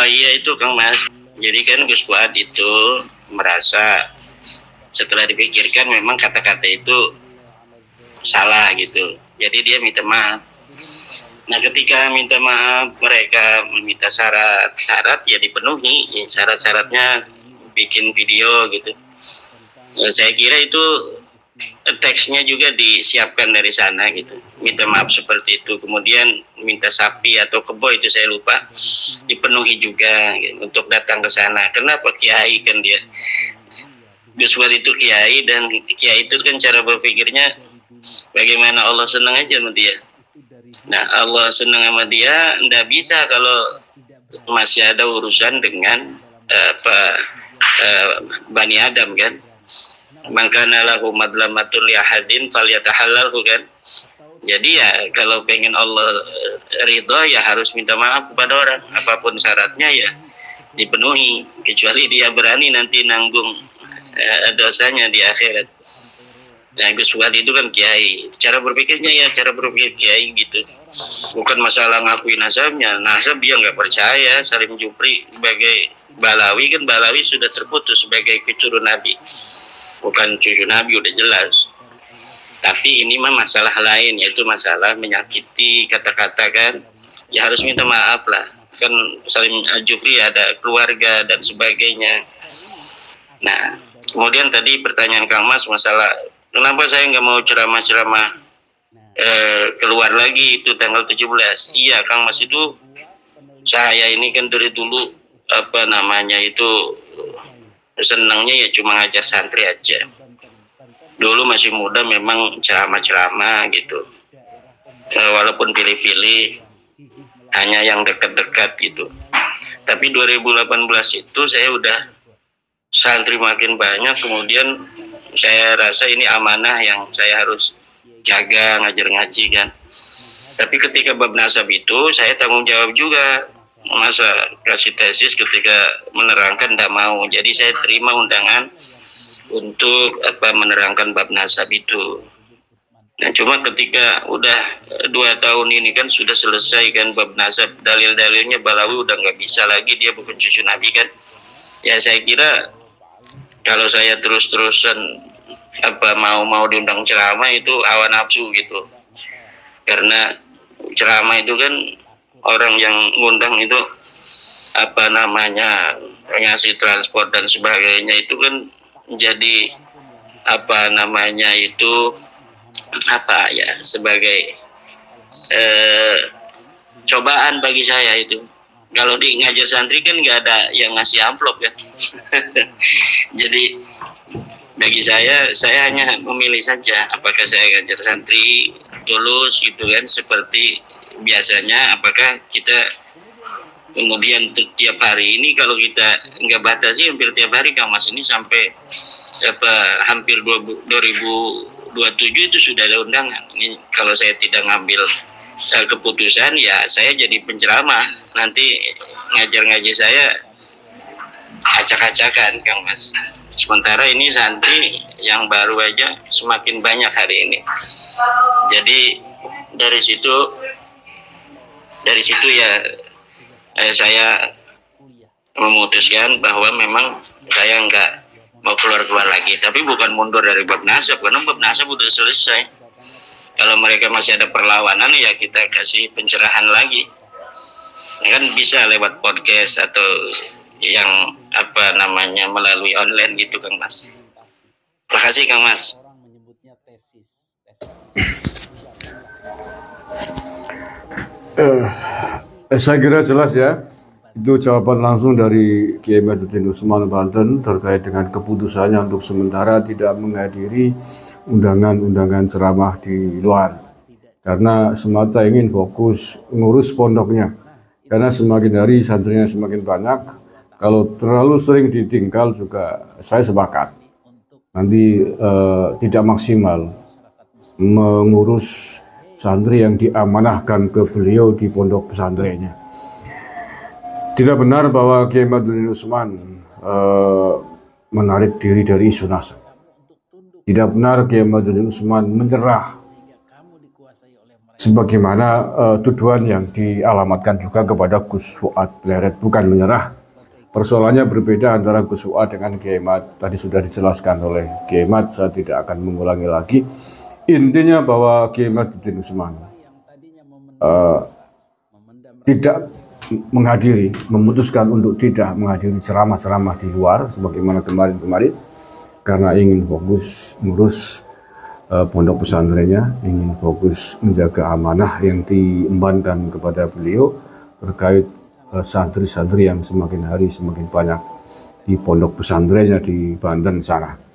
Iya itu Kang Mas. Jadi kan Gus Fuad itu merasa setelah dipikirkan memang kata-kata itu salah gitu. Jadi dia minta maaf. Nah ketika minta maaf mereka meminta syarat ya dipenuhi. Ya, syarat-syaratnya bikin video gitu. Saya kira itu teksnya juga disiapkan dari sana gitu, minta maaf seperti itu, kemudian minta sapi atau kebo itu saya lupa dipenuhi juga gitu, untuk datang ke sana. Kenapa? Kiai kan dia, Gus Fuad itu kiai, dan kiai itu kan cara berpikirnya bagaimana Allah senang aja sama dia. Nah Allah senang sama dia, ndak bisa kalau masih ada urusan dengan Bani Adam kan. Mangkana lahu madlamatun li ahadin falyatahallalhu kan. Jadi ya kalau pengen Allah ridho ya harus minta maaf kepada orang, apapun syaratnya ya dipenuhi, kecuali dia berani nanti nanggung dosanya di akhirat. Nah Gus Fuad itu kan kiai, cara berpikirnya ya cara berpikir kiai gitu, bukan masalah ngakuin nasabnya. Nasab dia nggak percaya. Salim Jupri sebagai Balawi kan, Balawi sudah terputus sebagai keturunan Nabi, bukan cucu Nabi, udah jelas. Tapi ini mah masalah lain, yaitu masalah menyakiti kata-kata kan, ya harus minta maaf lah kan. Salim Jufri ada keluarga dan sebagainya. Nah kemudian tadi pertanyaan Kang Mas masalah kenapa saya nggak mau ceramah-ceramah keluar lagi itu tanggal 17. Iya Kang Mas, itu saya ini kan dari dulu apa namanya itu senangnya ya cuma ngajar santri aja. Dulu masih muda memang ceramah-ceramah gitu, walaupun pilih-pilih, hanya yang dekat-dekat gitu. Tapi 2018 itu saya udah santri makin banyak, kemudian saya rasa ini amanah yang saya harus jaga, ngajar ngaji kan. Tapi ketika bab nasab itu saya tanggung jawab juga. Masa kasih tesis ketika menerangkan tidak mau, jadi saya terima undangan untuk menerangkan bab nasab itu. Nah cuma ketika udah 2 tahun ini kan sudah selesai kan bab nasab, dalil-dalilnya Balawi udah nggak bisa lagi, dia bukan cucu Nabi kan. Ya saya kira kalau saya terus-terusan mau diundang ceramah itu hawa nafsu gitu, karena ceramah itu kan orang yang ngundang itu ngasih transport dan sebagainya, itu kan jadi sebagai cobaan bagi saya itu. Kalau di ngajar santri kan nggak ada yang ngasih amplop kan. Jadi bagi saya hanya memilih saja apakah saya ngajar santri tulus gitu kan seperti biasanya, apakah kita kemudian tiap hari ini, kalau kita nggak batasi hampir tiap hari Kang Mas, ini sampai hampir 2027 itu sudah ada undangan. Ini kalau saya tidak ngambil keputusan ya saya jadi penceramah, nanti ngajar-ngaji saya acak-acakan Kang Mas. Sementara ini santri yang baru aja semakin banyak hari ini. Jadi dari situ ya saya memutuskan bahwa memang saya nggak mau keluar lagi. Tapi bukan mundur dari bab nasab, karena bab nasab udah selesai. Kalau mereka masih ada perlawanan ya kita kasih pencerahan lagi. Ya kan bisa lewat podcast atau yang melalui online gitu Kang Mas. Terima kasih Kang Mas. Saya kira jelas ya, itu jawaban langsung dari Kiai Madudin Usman Banten terkait dengan keputusannya untuk sementara tidak menghadiri undangan-undangan ceramah di luar, karena semata ingin fokus ngurus pondoknya. Karena semakin hari santrinya semakin banyak, kalau terlalu sering ditinggal juga saya sepakat nanti tidak maksimal mengurus santri yang diamanahkan ke beliau di pondok pesantrennya. Tidak benar bahwa Kiai Madudin Usman menarik diri dari isu nasab. Tidak benar Kiai Madudin Usman menyerah sebagaimana tuduhan yang dialamatkan juga kepada Gus Fuad Pleret, bukan menyerah. Persoalannya berbeda antara Gus Fuad dengan Kiai Mat. Tadi sudah dijelaskan oleh Kiai Mat, saya tidak akan mengulangi lagi. Intinya bahwa Kiai Madhuddin Usman tidak menghadiri, memutuskan untuk tidak menghadiri ceramah-ceramah di luar sebagaimana kemarin-kemarin, karena ingin fokus ngurus pondok pesantrennya, ingin fokus menjaga amanah yang diembankan kepada beliau terkait santri-santri yang semakin hari semakin banyak di pondok pesantrennya di Banten sana.